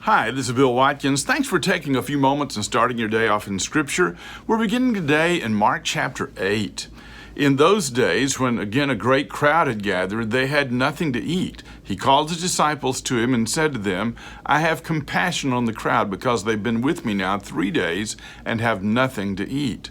Hi, this is Bill Watkins. Thanks for taking a few moments and starting your day off in Scripture. We're beginning today in Mark chapter 8. In those days, when again a great crowd had gathered, they had nothing to eat. He called his disciples to him and said to them, I have compassion on the crowd because they've been with me now 3 days and have nothing to eat.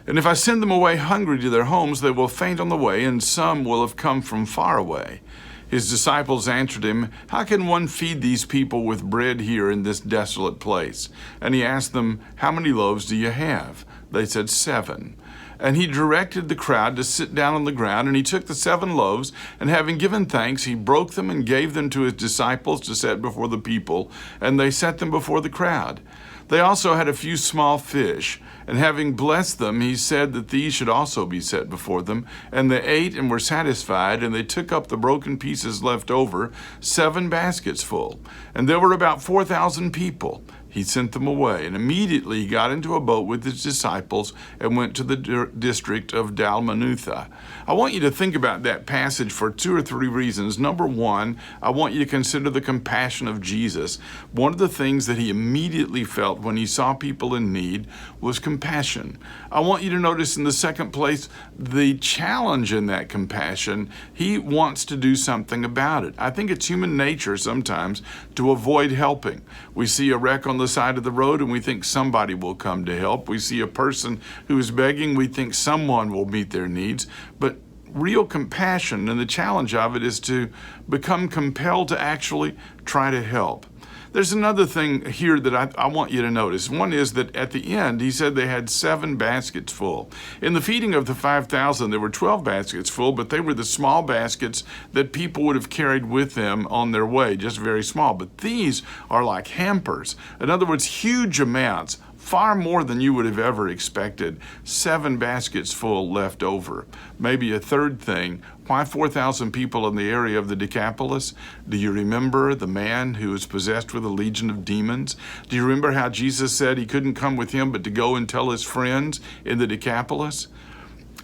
And if I send them away hungry to their homes, they will faint on the way, and some will have come from far away. His disciples answered him, How can one feed these people with bread here in this desolate place? And he asked them, How many loaves do you have? They said, 7. And he directed the crowd to sit down on the ground, and he took the 7 loaves, and having given thanks, he broke them and gave them to his disciples to set before the people, and they set them before the crowd. They also had a few small fish, and having blessed them, he said that these should also be set before them. And they ate and were satisfied, and they took up the broken pieces left over, 7 baskets full. And there were about 4,000 people. He sent them away, and immediately he got into a boat with his disciples and went to the district of Dalmanutha. I want you to think about that passage for 2 or 3 reasons. Number one, I want you to consider the compassion of Jesus. One of the things that he immediately felt when he saw people in need was compassion. I want you to notice in the second place the challenge in that compassion. He wants to do something about it. I think it's human nature sometimes to avoid helping. We see a wreck on the side of the road and we think somebody will come to help. We see a person who is begging, we think someone will meet their needs. But real compassion, and the challenge of it is to become compelled to actually try to help. There's another thing here that I want you to notice. One is that at the end, he said they had 7 baskets full. In the feeding of the 5,000, there were 12 baskets full, but they were the small baskets that people would have carried with them on their way, just very small. But these are like hampers. In other words, huge amounts, far more than you would have ever expected. 7 baskets full left over. Maybe a third thing, why 4,000 people in the area of the Decapolis? Do you remember the man who was possessed with a legion of demons? Do you remember how Jesus said he couldn't come with him but to go and tell his friends in the Decapolis?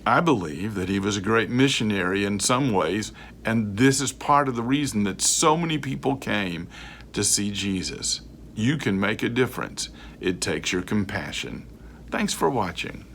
I believe that he was a great missionary in some ways, and this is part of the reason that so many people came to see Jesus. You can make a difference. It takes your compassion. Thanks for watching.